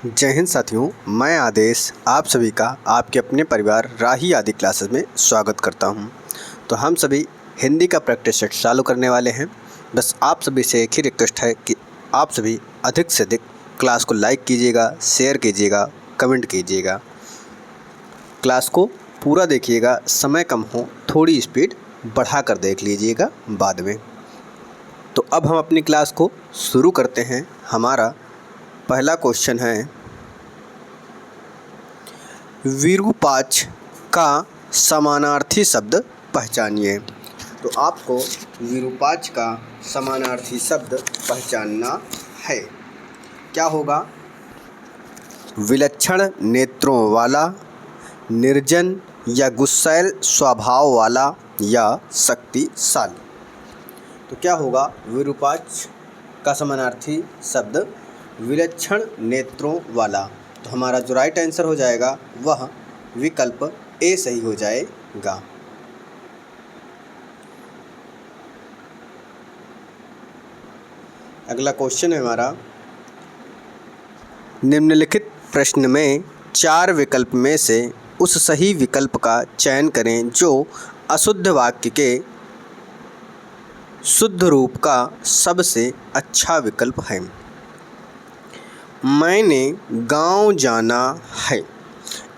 जय हिंद साथियों, मैं आदेश आप सभी का आपके अपने परिवार राही आदि क्लासेस में स्वागत करता हूं। तो हम सभी हिंदी का प्रैक्टिस सेट चालू करने वाले हैं। बस आप सभी से एक ही रिक्वेस्ट है कि आप सभी अधिक से अधिक क्लास को लाइक कीजिएगा, शेयर कीजिएगा, कमेंट कीजिएगा। क्लास को पूरा देखिएगा, समय कम हो थोड़ी स्पीड बढ़ा कर देख लीजिएगा बाद में। तो अब हम अपनी क्लास को शुरू करते हैं। हमारा पहला क्वेश्चन है, विरूपाक्ष का समानार्थी शब्द पहचानिए। तो आपको विरूपाक्ष का समानार्थी शब्द पहचानना है। क्या होगा? विलक्षण नेत्रों वाला, निर्जन या गुस्सैल स्वभाव वाला या शक्तिशाली। तो क्या होगा विरूपाक्ष का समानार्थी शब्द? विलक्षण नेत्रों वाला। तो हमारा जो राइट आंसर हो जाएगा वह विकल्प ए सही हो जाएगा। अगला क्वेश्चन है हमारा, निम्नलिखित प्रश्न में 4 विकल्प में से उस सही विकल्प का चयन करें जो अशुद्ध वाक्य के शुद्ध रूप का सबसे अच्छा विकल्प है। मैंने गांव जाना है।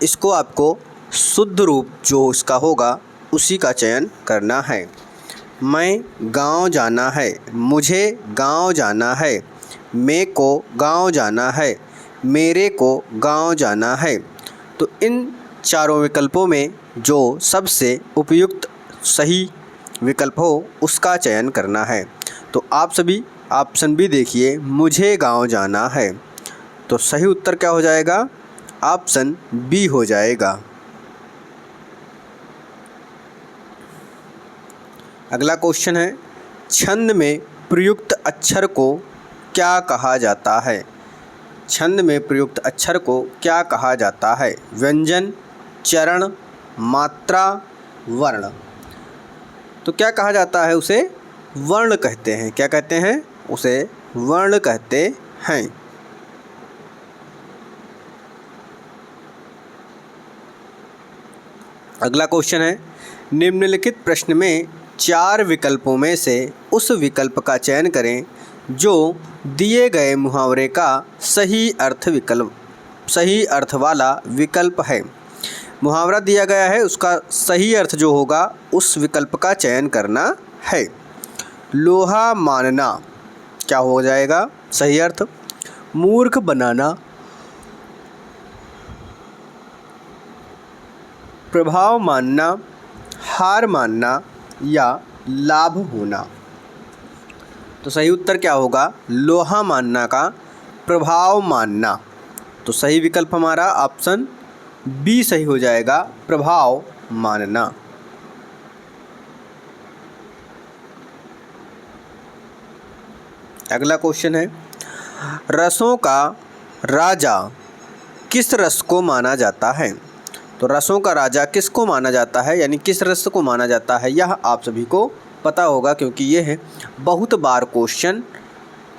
इसको आपको शुद्ध रूप जो इसका होगा उसी का चयन करना है। मैं गांव जाना है, मुझे गांव जाना है, मैं को गांव जाना है, मेरे को गांव जाना है। तो इन चारों विकल्पों में जो सबसे उपयुक्त सही विकल्प हो उसका चयन करना है। तो आप सभी ऑप्शन भी देखिए, मुझे गांव जाना है। तो सही उत्तर क्या हो जाएगा? ऑप्शन बी हो जाएगा। अगला क्वेश्चन है, छंद में प्रयुक्त अक्षर को क्या कहा जाता है? छंद में प्रयुक्त अक्षर को क्या कहा जाता है? व्यंजन, चरण, मात्रा, वर्ण। तो क्या कहा जाता है? उसे वर्ण कहते हैं। क्या कहते हैं? उसे वर्ण कहते हैं। अगला क्वेश्चन है, निम्नलिखित प्रश्न में 4 विकल्पों में से उस विकल्प का चयन करें जो दिए गए मुहावरे का सही अर्थ वाला विकल्प है। मुहावरा दिया गया है, उसका सही अर्थ जो होगा उस विकल्प का चयन करना है। लोहा मानना क्या हो जाएगा सही अर्थ? मूर्ख बनाना, प्रभाव मानना, हार मानना या लाभ होना। तो सही उत्तर क्या होगा? लोहा मानना का प्रभाव मानना। तो सही विकल्प हमारा ऑप्शन बी सही हो जाएगा, प्रभाव मानना। अगला क्वेश्चन है, रसों का राजा किस रस को माना जाता है? तो रसों का राजा किसको माना जाता है, यानी किस रस को माना जाता है, यह आप सभी को पता होगा क्योंकि ये है बहुत बार क्वेश्चन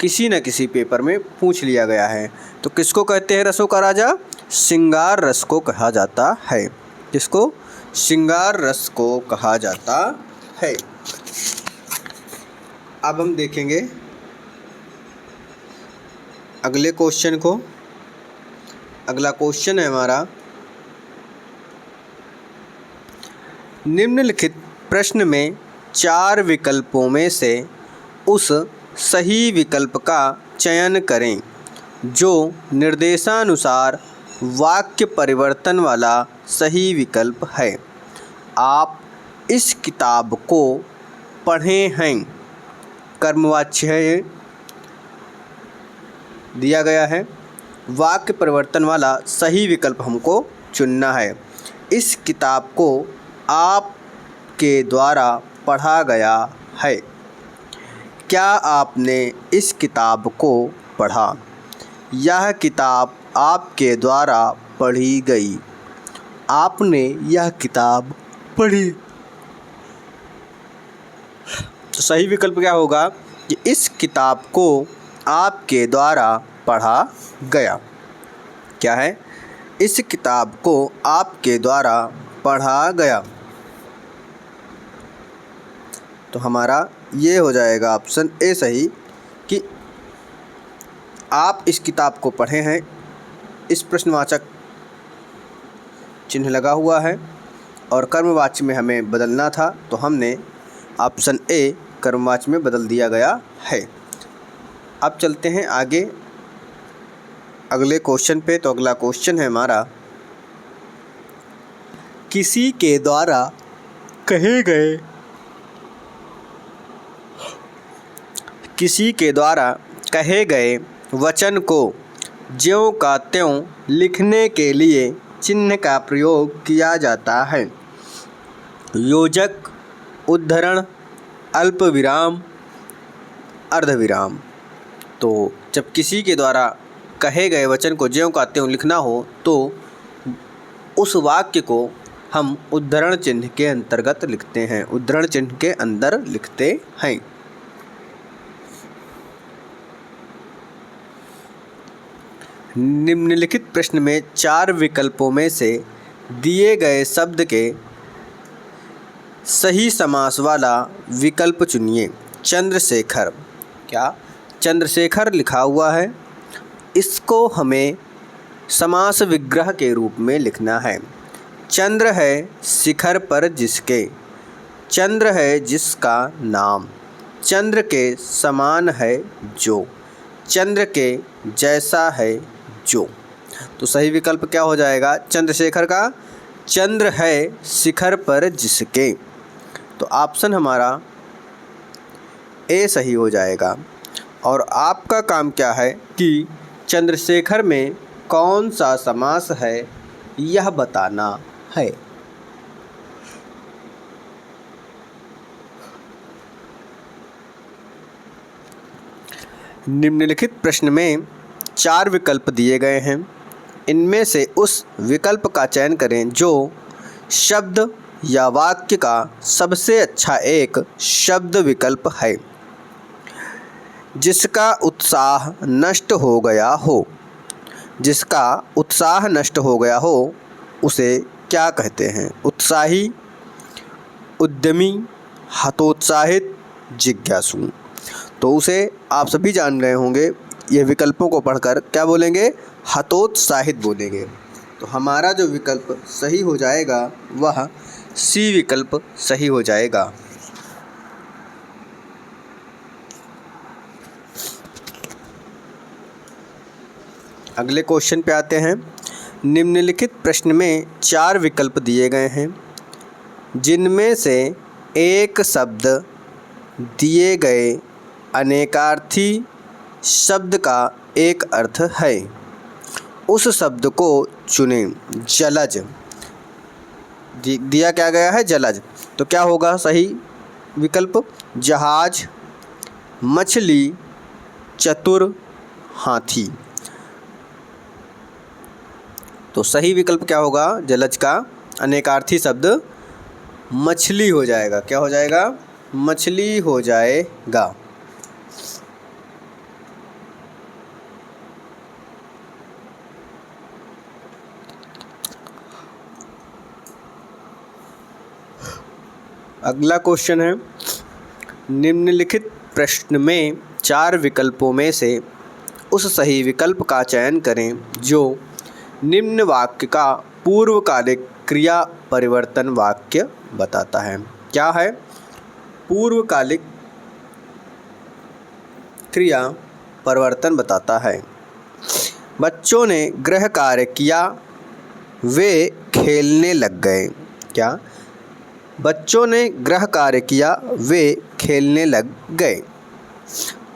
किसी न किसी पेपर में पूछ लिया गया है। तो किसको कहते हैं रसों का राजा? श्रृंगार रस को कहा जाता है। किसको? श्रृंगार रस को कहा जाता है। अब हम देखेंगे अगले क्वेश्चन को। अगला क्वेश्चन है हमारा, निम्नलिखित प्रश्न में 4 विकल्पों में से उस सही विकल्प का चयन करें जो निर्देशानुसार वाक्य परिवर्तन वाला सही विकल्प है। आप इस किताब को पढ़े हैं, कर्मवाच्य है, ये दिया गया है। वाक्य परिवर्तन वाला सही विकल्प हमको चुनना है। इस किताब को आपके द्वारा पढ़ा गया है। क्या आपने इस किताब को पढ़ा? यह किताब आपके द्वारा पढ़ी गई। आपने यह किताब पढ़ी। तो सही विकल्प क्या होगा कि इस किताब को आपके द्वारा पढ़ा गया। क्या है? इस किताब को आपके द्वारा पढ़ा गया। तो हमारा ये हो जाएगा ऑप्शन ए सही कि आप इस किताब को पढ़े हैं। इस प्रश्नवाचक चिन्ह लगा हुआ है और कर्मवाच्य में हमें बदलना था, तो हमने ऑप्शन ए कर्मवाच्य में बदल दिया गया है। अब चलते हैं आगे अगले क्वेश्चन पे। तो अगला क्वेश्चन है हमारा, किसी के द्वारा कहे गए वचन को ज्यों का त्यों लिखने के लिए चिन्ह का प्रयोग किया जाता है। योजक, उद्धरण, अल्पविराम, अर्धविराम। तो जब किसी के द्वारा कहे गए वचन को ज्यों का त्यों लिखना हो तो उस वाक्य को हम उद्धरण चिन्ह के अंतर्गत लिखते हैं, उद्धरण चिन्ह के अंदर लिखते हैं। निम्नलिखित प्रश्न में 4 विकल्पों में से दिए गए शब्द के सही समास वाला विकल्प चुनिए। चंद्रशेखर। क्या? चंद्रशेखर लिखा हुआ है, इसको हमें समास विग्रह के रूप में लिखना है। चंद्र है शिखर पर जिसके, चंद्र है जिसका नाम, चंद्र के समान है जो, चंद्र के जैसा है जो। तो सही विकल्प क्या हो जाएगा चंद्रशेखर का? चंद्र है शिखर पर जिसके। तो ऑप्शन हमारा ए सही हो जाएगा। और आपका काम क्या है कि चंद्रशेखर में कौन सा समास है यह बताना है। निम्नलिखित प्रश्न में 4 विकल्प दिए गए हैं। इनमें से उस विकल्प का चयन करें जो शब्द या वाक्य का सबसे अच्छा एक शब्द विकल्प है। जिसका उत्साह नष्ट हो गया हो, जिसका उत्साह नष्ट हो गया हो उसे क्या कहते हैं? उत्साही, उद्यमी, हतोत्साहित, जिज्ञासु। तो उसे आप सभी जान गए होंगे, ये विकल्पों को पढ़कर क्या बोलेंगे? हतोत्साहित बोलेंगे। तो हमारा जो विकल्प सही हो जाएगा वह सी विकल्प सही हो जाएगा। अगले क्वेश्चन पे आते हैं। निम्नलिखित प्रश्न में 4 विकल्प दिए गए हैं, जिनमें से एक शब्द दिए गए अनेकार्थी शब्द का एक अर्थ है। उस शब्द को चुनें। जलज दिया क्या गया है? जलज। तो क्या होगा सही विकल्प? जहाज, मछली, चतुर, हाथी। तो सही विकल्प क्या होगा जलज का? अनेकार्थी शब्द मछली हो जाएगा। क्या हो जाएगा? मछली हो जाएगा। अगला क्वेश्चन है, निम्नलिखित प्रश्न में 4 विकल्पों में से उस सही विकल्प का चयन करें जो निम्न वाक्य का पूर्वकालिक क्रिया परिवर्तन वाक्य बताता है। क्या है? पूर्वकालिक क्रिया परिवर्तन बताता है। बच्चों ने गृह कार्य किया, वे खेलने लग गए। क्या? बच्चों ने गृह कार्य किया, वे खेलने लग गए।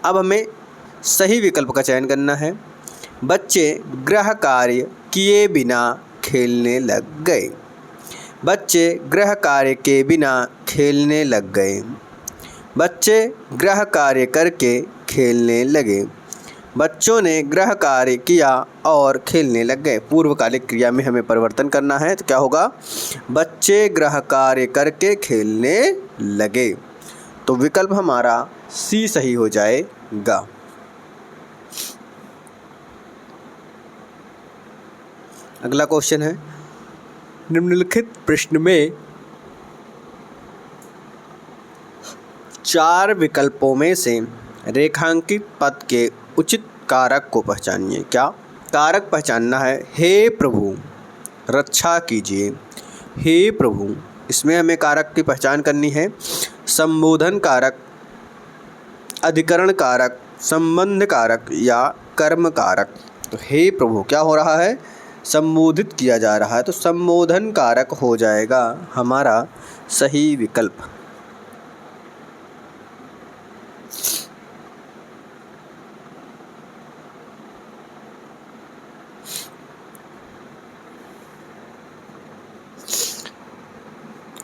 अब हमें सही विकल्प का चयन करना है। बच्चे गृह कार्य किए बिना खेलने लग गए। बच्चे गृह कार्य के बिना खेलने लग गए। बच्चे गृह कार्य करके खेलने लगे। बच्चों ने गृह कार्य किया और खेलने लग गए। पूर्वकालिक क्रिया में हमें परिवर्तन करना है, तो क्या होगा? बच्चे गृह कार्य करके खेलने लगे। तो विकल्प हमारा सी सही हो जाएगा। अगला क्वेश्चन है, निम्नलिखित प्रश्न में 4 विकल्पों में से रेखांकित पद के उचित कारक को पहचानिए। क्या कारक पहचानना है? हे प्रभु रक्षा कीजिए, हे प्रभु, इसमें हमें कारक की पहचान करनी है। संबोधन कारक, अधिकरण कारक, संबंध कारक या कर्म कारक। तो हे प्रभु क्या हो रहा है? संबोधित किया जा रहा है, तो संबोधन कारक हो जाएगा हमारा सही विकल्प।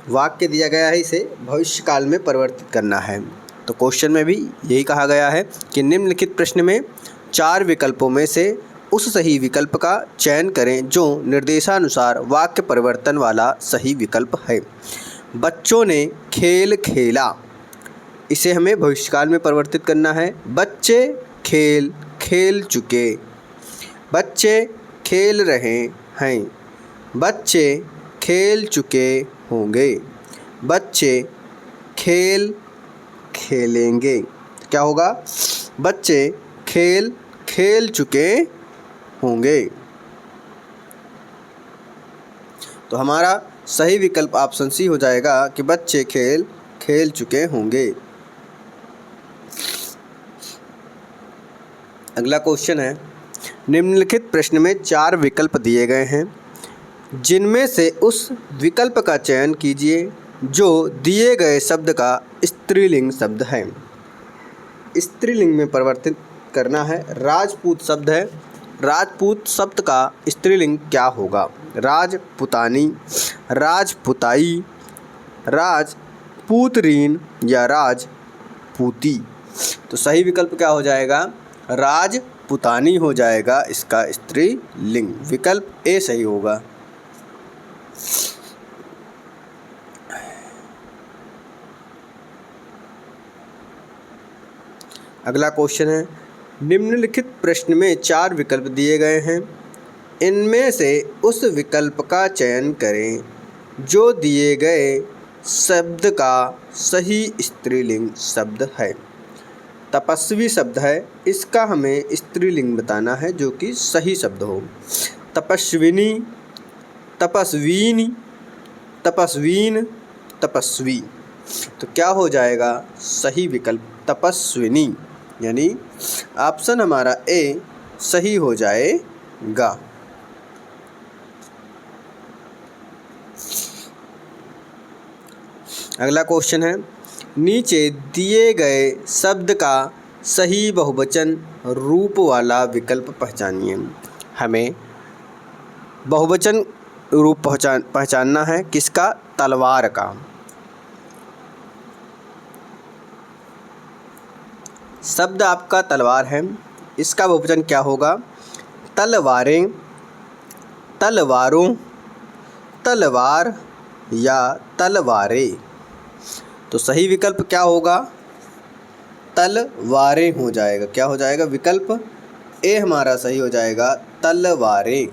वाक्य दिया गया है, इसे भविष्य काल में परिवर्तित करना है। तो क्वेश्चन में भी यही कहा गया है कि निम्नलिखित प्रश्न में 4 विकल्पों में से उस सही विकल्प का चयन करें जो निर्देशानुसार वाक्य परिवर्तन वाला सही विकल्प है। बच्चों ने खेल खेला, इसे हमें भविष्यकाल में परिवर्तित करना है। बच्चे खेल खेल चुके, बच्चे खेल रहे हैं, बच्चे खेल चुके होंगे, बच्चे खेल खेलेंगे। क्या होगा? बच्चे खेल खेल चुके होंगे। तो हमारा सही विकल्प ऑप्शन सी हो जाएगा कि बच्चे खेल खेल चुके होंगे। अगला क्वेश्चन है, निम्नलिखित प्रश्न में 4 विकल्प दिए गए हैं, जिनमें से उस विकल्प का चयन कीजिए जो दिए गए शब्द का स्त्रीलिंग शब्द है। स्त्रीलिंग में परिवर्तित करना है। राजपूत शब्द है, राजपूत शब्द का स्त्रीलिंग क्या होगा? राजपुतानी, राजपुताई, राजपूतरीन या राजपूती। तो सही विकल्प क्या हो जाएगा? राजपुतानी हो जाएगा इसका स्त्रीलिंग। विकल्प ए सही होगा। अगला क्वेश्चन है, निम्नलिखित प्रश्न में 4 विकल्प दिए गए हैं, इनमें से उस विकल्प का चयन करें जो दिए गए शब्द का सही स्त्रीलिंग शब्द है। तपस्वी शब्द है, इसका हमें स्त्रीलिंग बताना है जो कि सही शब्द हो। तपस्विनी, तपस्वीनी, तपस्वीन, तपस्वी। तो क्या हो जाएगा सही विकल्प? तपस्विनी, यानी ऑप्शन हमारा ए सही हो जाएगा। अगला क्वेश्चन है, नीचे दिए गए शब्द का सही बहुवचन रूप वाला विकल्प पहचानिए। हमें बहुवचन रूप पहचानना है किसका? तलवार का। शब्द आपका तलवार है, इसका बहुवचन क्या होगा? तलवारें, तलवारों, तलवार या तलवारें। तो सही विकल्प क्या होगा? तलवारें हो जाएगा। क्या हो जाएगा? विकल्प ए हमारा सही हो जाएगा, तलवारें।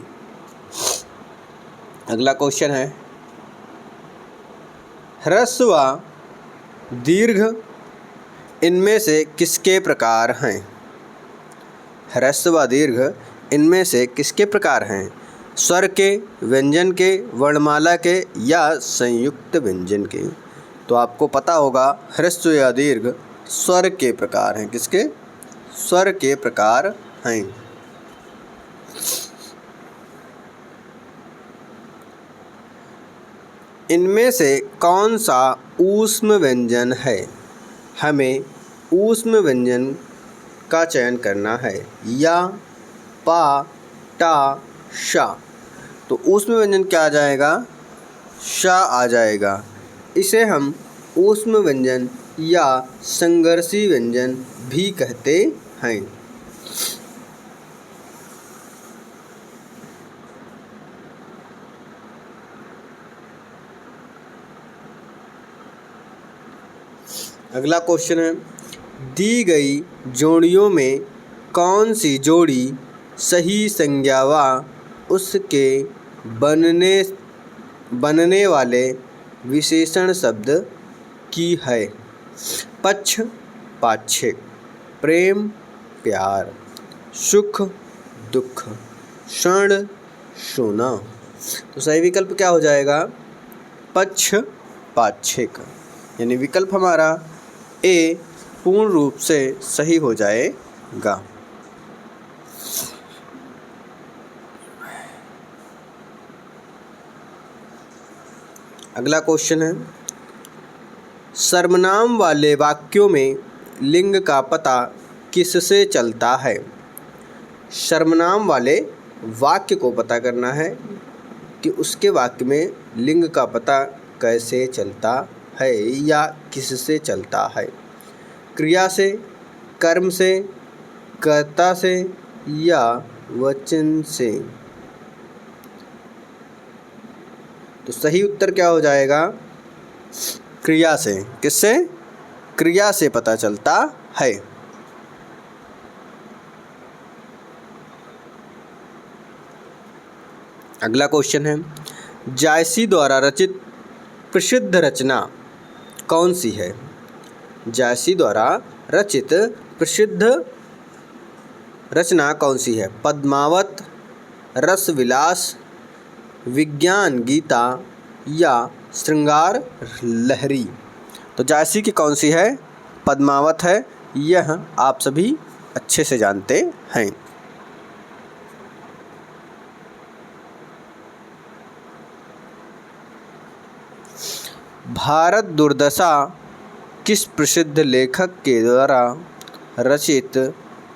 अगला क्वेश्चन है, ह्रस्व व दीर्घ इनमें से किसके प्रकार हैं? ह्रस्व व दीर्घ इनमें से किसके प्रकार हैं? स्वर के, व्यंजन के, वर्णमाला के या संयुक्त व्यंजन के। तो आपको पता होगा ह्रस्व या दीर्घ स्वर के प्रकार हैं। किसके? स्वर के प्रकार हैं। इनमें से कौन सा ऊष्म व्यंजन है? हमें ऊष्म व्यंजन का चयन करना है। या, पा, टा, शा। तो ऊष्म व्यंजन क्या आ जाएगा? शा आ जाएगा। इसे हम ऊष्म व्यंजन या संघर्षी व्यंजन भी कहते हैं। अगला क्वेश्चन है, दी गई जोड़ियों में कौन सी जोड़ी सही संज्ञा व उसके बनने वाले विशेषण शब्द की है। पक्ष पाक्षिक, प्रेम प्यार, सुख दुख, क्षण सोना। तो सही विकल्प क्या हो जाएगा? पक्ष पाक्षिक, यानी विकल्प हमारा ए पूर्ण रूप से सही हो जाएगा। अगला क्वेश्चन है, सर्वनाम वाले वाक्यों में लिंग का पता किससे चलता है? सर्वनाम वाले वाक्य को पता करना है कि उसके वाक्य में लिंग का पता कैसे चलता है या किससे चलता है। क्रिया से, कर्म से, कर्ता से या वचन से। तो सही उत्तर क्या हो जाएगा? क्रिया से। किससे? क्रिया से पता चलता है। अगला क्वेश्चन है, जायसी द्वारा रचित प्रसिद्ध रचना कौन सी है? जायसी द्वारा रचित प्रसिद्ध रचना कौन सी है? पद्मावत, रसविलास, विज्ञान गीता या श्रृंगार लहरी। तो जायसी की कौन सी है? पद्मावत है, यह आप सभी अच्छे से जानते हैं। भारत दुर्दशा किस प्रसिद्ध लेखक के द्वारा रचित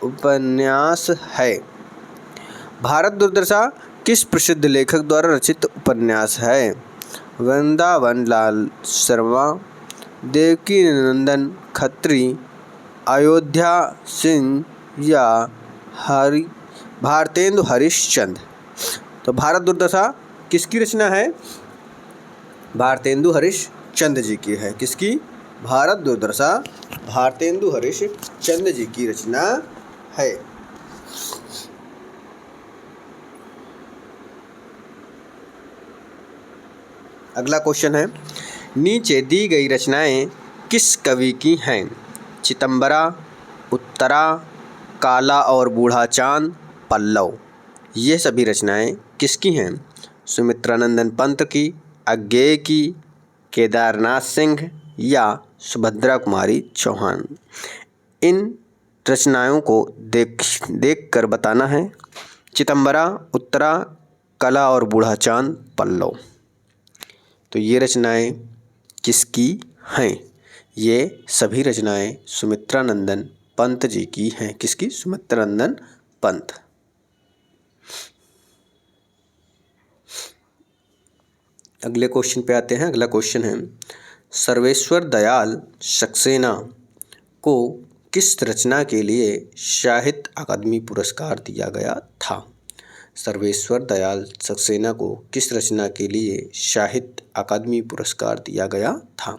उपन्यास है? भारत दुर्दशा किस प्रसिद्ध लेखक द्वारा रचित उपन्यास है? वृंदावन लाल शर्मा, देवकी नंदन खत्री, अयोध्या सिंह या भारतेंदु हरिश्चंद्र। तो भारत दुर्दशा किसकी रचना है? भारतेंदु हरिश्चंद्र जी की है। किसकी? भारत दुर्दशा भारतेंदु हरिश्चंद्र जी की रचना है। अगला क्वेश्चन है, नीचे दी गई रचनाएं किस कवि की हैं? चितंबरा, उत्तरा, काला और बूढ़ा चांद, पल्लव। ये सभी रचनाएं किसकी हैं? सुमित्रानंदन पंत की, अज्ञेय की, केदारनाथ सिंह या सुभद्रा कुमारी चौहान। इन रचनाओं को देख कर बताना है। चितंबरा, उत्तरा, कला और बूढ़ा चांद, पल्लव। तो ये रचनाएं किसकी हैं? ये सभी रचनाएं सुमित्रानंदन पंत जी की हैं। किसकी? सुमित्रानंदन पंत। अगले क्वेश्चन पे आते हैं। अगला क्वेश्चन है, सर्वेश्वर दयाल सक्सेना को किस रचना के लिए साहित्य अकादमी पुरस्कार दिया गया था? सर्वेश्वर दयाल सक्सेना को किस रचना के लिए साहित्य अकादमी पुरस्कार दिया गया था?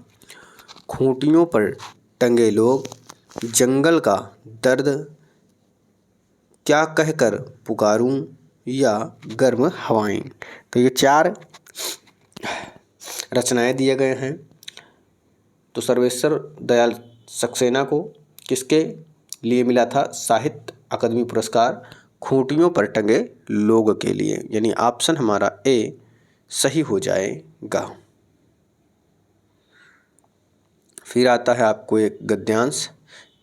खूंटियों पर टंगे लोग, जंगल का दर्द, क्या कहकर पुकारूं या गर्म हवाएं। तो ये 4 रचनाएं दिए गए हैं। तो सर्वेश्वर दयाल सक्सेना को किसके लिए मिला था साहित्य अकादमी पुरस्कार? खूंटियों पर टंगे लोग के लिए, यानी ऑप्शन हमारा ए सही हो जाएगा। फिर आता है आपको एक गद्यांश।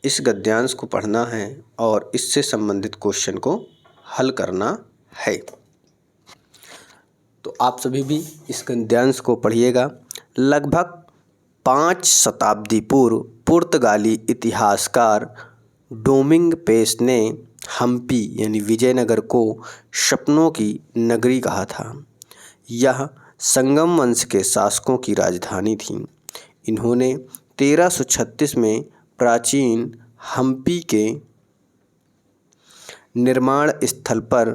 इस गद्यांश को पढ़ना है और इससे संबंधित क्वेश्चन को हल करना है। तो आप सभी भी इस गद्यांश को पढ़िएगा। लगभग 5 शताब्दी पूर्व पुर्तगाली इतिहासकार डोमिंग पेस ने हम्पी यानी विजयनगर को सपनों की नगरी कहा था। यह संगम वंश के शासकों की राजधानी थी। इन्होंने 1336 में प्राचीन हम्पी के निर्माण स्थल पर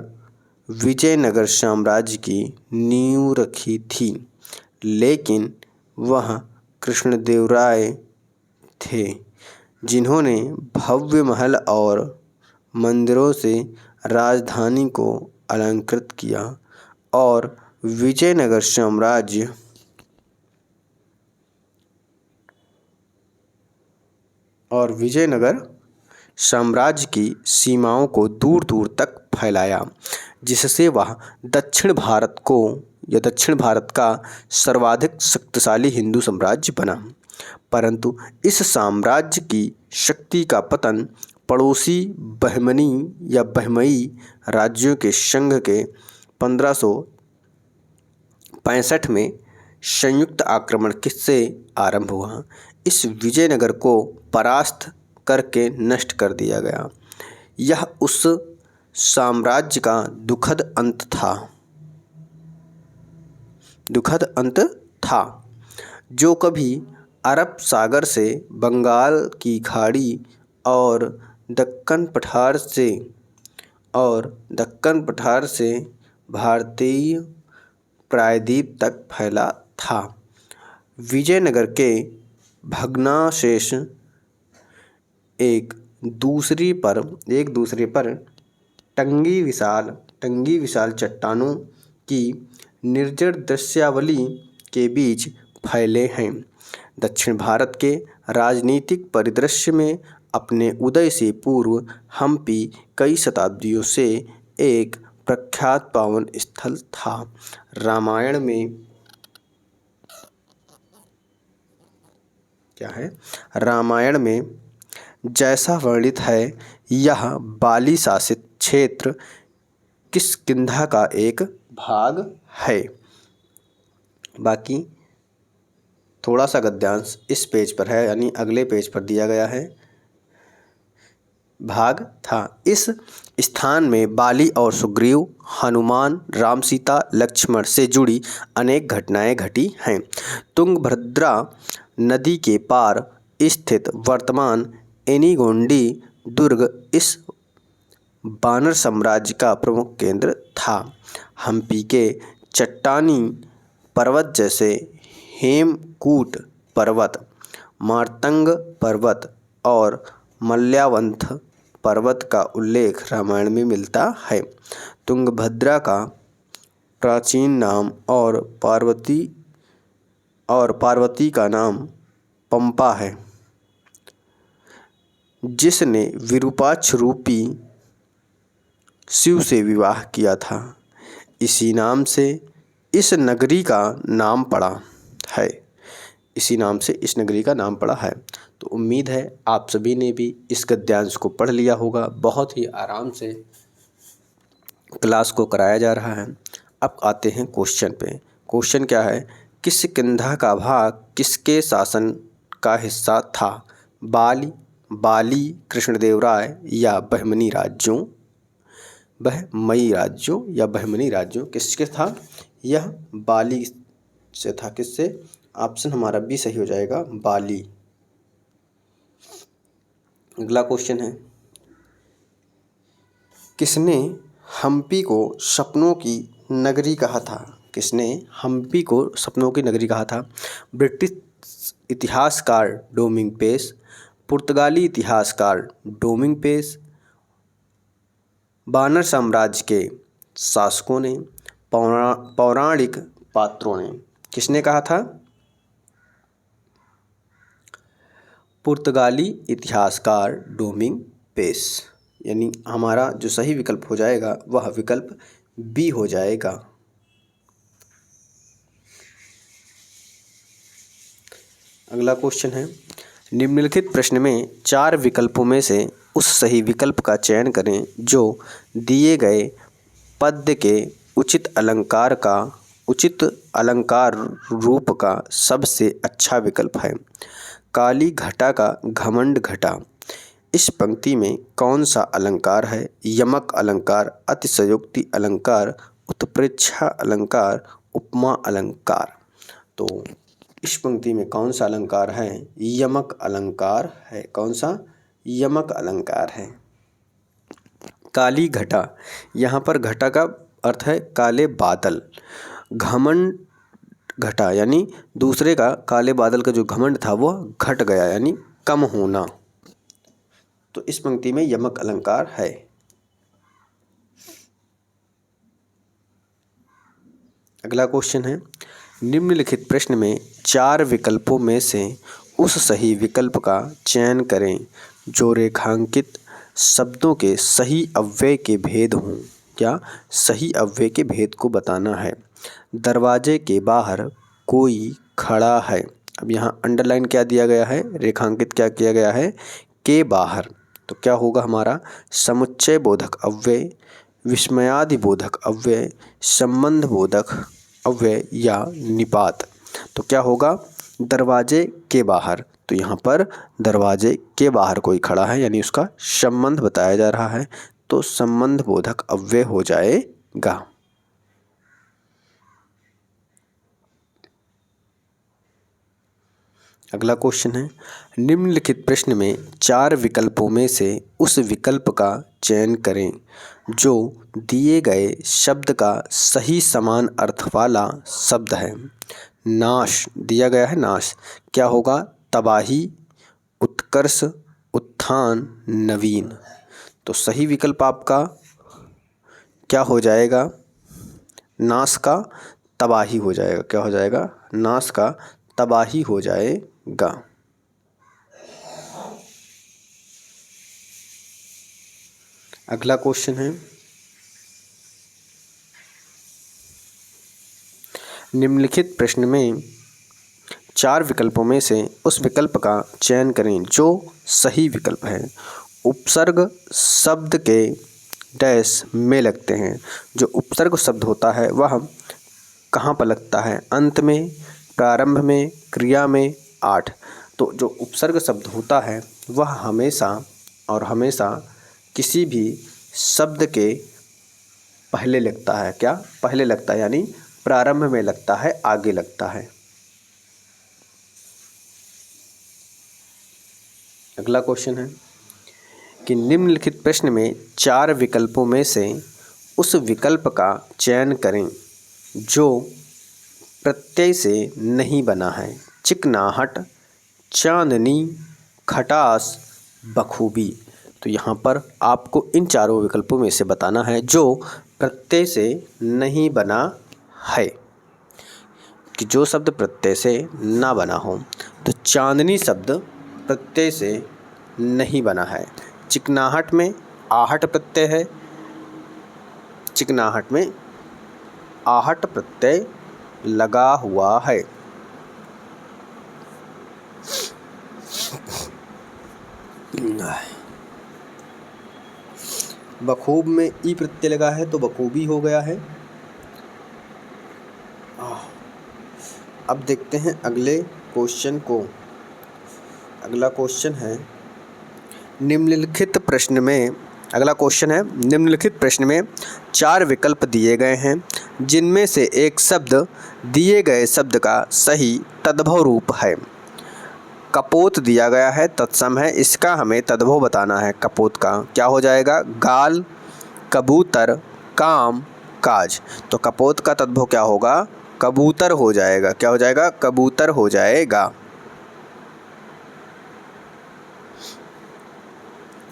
विजयनगर साम्राज्य की नींव रखी थी, लेकिन वह कृष्णदेवराय थे जिन्होंने भव्य महल और मंदिरों से राजधानी को अलंकृत किया। और विजयनगर साम्राज्य की सीमाओं को दूर दूर तक फैलाया, जिससे वह दक्षिण भारत का सर्वाधिक शक्तिशाली हिंदू साम्राज्य बना। परंतु इस साम्राज्य की शक्ति का पतन पड़ोसी बहमनी राज्यों के संघ के 1565 में संयुक्त आक्रमण से आरंभ हुआ। इस विजयनगर को परास्त करके नष्ट कर दिया गया। यह उस साम्राज्य का दुखद अंत था जो कभी अरब सागर से बंगाल की खाड़ी और दक्कन पठार से भारतीय प्रायद्वीप तक फैला था। विजयनगर के भग्नावशेष एक दूसरे पर टंगी विशाल चट्टानों की निर्जर दृश्यावली के बीच फैले हैं। दक्षिण भारत के राजनीतिक परिदृश्य में अपने उदय से पूर्व हम्पी कई शताब्दियों से एक प्रख्यात पावन स्थल था। रामायण में जैसा वर्णित है, यह बाली शासित क्षेत्र किष्किंधा का एक भाग है। बाकी थोड़ा सा गद्यांश इस पेज पर है, यानी अगले पेज पर दिया गया है। भाग था। इस स्थान में बाली और सुग्रीव, हनुमान, राम, सीता, लक्ष्मण से जुड़ी अनेक घटनाएं घटी हैं। तुंगभद्रा नदी के पार स्थित वर्तमान एनीगोंडी दुर्ग इस वानर साम्राज्य का प्रमुख केंद्र था। हम्पी के चट्टानी पर्वत जैसे हेमकूट पर्वत, मार्तंग पर्वत और मल्यावंथ पर्वत का उल्लेख रामायण में मिलता है। तुंगभद्रा का प्राचीन नाम और पार्वती का नाम पंपा है, जिसने विरूपाक्ष रूपी शिव से विवाह किया था। इसी नाम से इस नगरी का नाम पड़ा है। तो उम्मीद है आप सभी ने भी इस गद्यांश को पढ़ लिया होगा। बहुत ही आराम से क्लास को कराया जा रहा है। अब आते हैं क्वेश्चन पे। क्वेश्चन क्या है? किष्किंधा का भाग किसके शासन का हिस्सा था? बाली, कृष्णदेवराय या बहमनी राज्यों किसके था? यह बाली से था। किससे? ऑप्शन हमारा बी सही हो जाएगा, बाली। अगला क्वेश्चन है, किसने हम्पी को सपनों की नगरी कहा था? ब्रिटिश इतिहासकार डोमिंग पेस, पुर्तगाली इतिहासकार डोमिंग पेस, वानर साम्राज्य के शासकों ने, पौराणिक पात्रों ने। किसने कहा था? पुर्तगाली इतिहासकार डोमिंग पेस। यानी हमारा जो सही विकल्प हो जाएगा वह विकल्प बी हो जाएगा। अगला क्वेश्चन है, निम्नलिखित प्रश्न में 4 विकल्पों में से उस सही विकल्प का चयन करें जो दिए गए पद्य के उचित अलंकार रूप का सबसे अच्छा विकल्प है। काली घटा का घमंड घटा। इस पंक्ति में कौन सा अलंकार है? यमक अलंकार, अतिशयोक्ति अलंकार, उत्प्रेक्षा अलंकार, उपमा अलंकार। तो इस पंक्ति में कौन सा अलंकार है? यमक अलंकार है। कौन सा? यमक अलंकार है। काली घटा, यहाँ पर घटा का अर्थ है काले बादल। घमंड घटा यानी दूसरे का, काले बादल का जो घमंड था वह घट गया, यानी कम होना। तो इस पंक्ति में यमक अलंकार है। अगला क्वेश्चन है, निम्नलिखित प्रश्न में 4 विकल्पों में से उस सही विकल्प का चयन करें जो रेखांकित शब्दों के सही अव्यय के भेद हों। क्या सही अव्यय के भेद को बताना है। दरवाजे के बाहर कोई खड़ा है। अब यहाँ अंडरलाइन क्या दिया गया है, रेखांकित क्या किया गया है, के बाहर। तो क्या होगा हमारा समुच्चय बोधक अव्यय, विस्मयादि बोधक अव्यय, संबंध बोधक अव्यय या निपात। तो क्या होगा दरवाजे के बाहर। तो यहाँ पर दरवाजे के बाहर कोई खड़ा है यानी उसका संबंध बताया जा रहा है, तो संबंध बोधक अव्यय हो जाएगा। अगला क्वेश्चन है, निम्नलिखित प्रश्न में 4 विकल्पों में से उस विकल्प का चयन करें जो दिए गए शब्द का सही समान अर्थ वाला शब्द है। नाश दिया गया है, नाश क्या होगा तबाही, उत्कर्ष, उत्थान, नवीन। तो सही विकल्प आपका क्या हो जाएगा, नाश का तबाही हो जाएगा। क्या हो जाएगा, नाश का तबाही हो जाएगा। अगला क्वेश्चन है, निम्नलिखित प्रश्न में 4 विकल्पों में से उस विकल्प का चयन करें जो सही विकल्प है। उपसर्ग शब्द के डैश में लगते हैं। जो उपसर्ग शब्द होता है वह कहाँ पर लगता है, अंत में, प्रारंभ में, क्रिया में, 8। तो जो उपसर्ग शब्द होता है वह हमेशा और हमेशा किसी भी शब्द के पहले लगता है। क्या पहले लगता है, यानी प्रारंभ में लगता है, आगे लगता है। अगला क्वेश्चन है कि निम्नलिखित प्रश्न में 4 विकल्पों में से उस विकल्प का चयन करें जो प्रत्यय से नहीं बना है। चिकनाहट, चांदनी, खटास, बखूबी। तो यहाँ पर आपको इन चारों विकल्पों में से बताना है जो प्रत्यय से नहीं बना है, कि जो शब्द प्रत्यय से ना बना हो। तो चांदनी शब्द प्रत्यय से नहीं बना है। चिकनाहट में आहट प्रत्यय है, चिकनाहट में आहट प्रत्यय लगा हुआ है। बखूब में ई प्रत्यय लगा है तो बखूबी हो गया है। अब देखते हैं अगले क्वेश्चन को। अगला क्वेश्चन है, निम्नलिखित प्रश्न में अगला क्वेश्चन है, निम्नलिखित प्रश्न में 4 विकल्प दिए गए हैं जिनमें से एक शब्द दिए गए शब्द का सही तद्भव रूप है। कपोत दिया गया है, तत्सम है, इसका हमें तद्भव बताना है। कपोत का क्या हो जाएगा, गाल, कबूतर, काम, काज। तो कपोत का तद्भव क्या होगा, कबूतर हो जाएगा। क्या हो जाएगा, कबूतर हो जाएगा।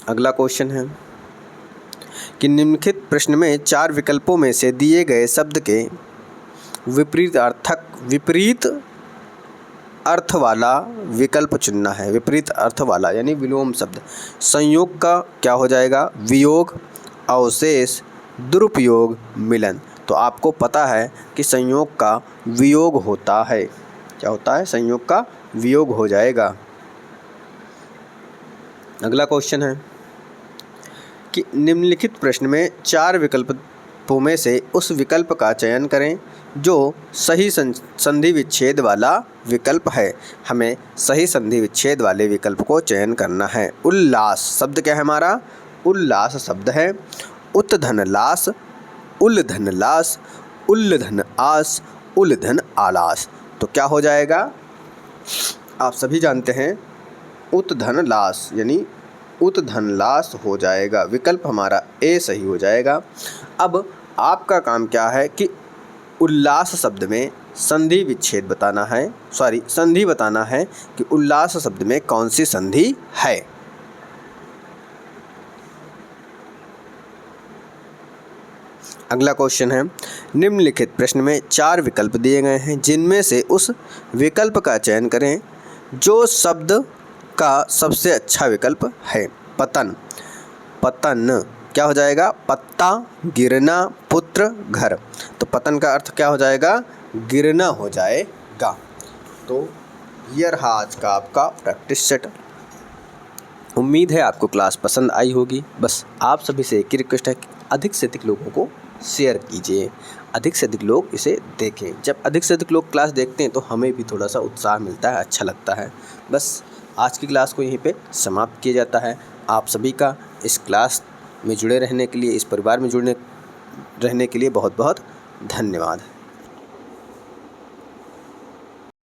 अगला क्वेश्चन है कि निम्नलिखित प्रश्न में 4 विकल्पों में से दिए गए शब्द के विपरीत अर्थ वाला विकल्प चुनना है। विपरीत अर्थ वाला यानी विलोम शब्द। संयोग का क्या हो जाएगा, वियोग, अवशेष, दुरुपयोग, मिलन। तो आपको पता है कि संयोग का वियोग होता है। क्या होता है, संयोग का वियोग हो जाएगा। अगला क्वेश्चन है कि निम्नलिखित प्रश्न में 4 विकल्पों में से उस विकल्प का चयन करें जो सही संधि विच्छेद वाला विकल्प है। हमें सही संधि विच्छेद वाले विकल्प को चयन करना है। उल्लास शब्द क्या है हमारा, उल्लास शब्द है। उत्धन लास, उल्धन लास, उल्धन आस, उल्धन आलास। तो क्या हो जाएगा, आप सभी जानते हैं उत्धन लास यानी उत्धन लास हो जाएगा। विकल्प हमारा ए सही हो जाएगा। अब आपका काम क्या है कि उल्लास शब्द में संधि विच्छेद बताना है, संधि बताना है कि उल्लास शब्द में कौन सी संधि है। अगला क्वेश्चन है, निम्नलिखित प्रश्न में 4 विकल्प दिए गए हैं, जिनमें से उस विकल्प का चयन करें जो शब्द का सबसे अच्छा विकल्प है। पतन, पतन क्या हो जाएगा? पत्ता, गिरना, पुत्र, घर। तो पतन का अर्थ क्या हो जाएगा? गिरना हो जाएगा। तो ये रहा आज का आपका प्रैक्टिस सेट। उम्मीद है आपको क्लास पसंद आई होगी। बस आप सभी से एक ही रिक्वेस्ट है कि अधिक से अधिक लोगों को शेयर कीजिए, अधिक से अधिक लोग इसे देखें। जब अधिक से अधिक लोग क्लास देखते हैं तो हमें भी थोड़ा सा उत्साह मिलता है, अच्छा लगता है। बस आज की क्लास को यहीं पे समाप्त किया जाता है। आप सभी का इस क्लास में जुड़े रहने के लिए, इस परिवार में जुड़े रहने के लिए बहुत बहुत धन्यवाद।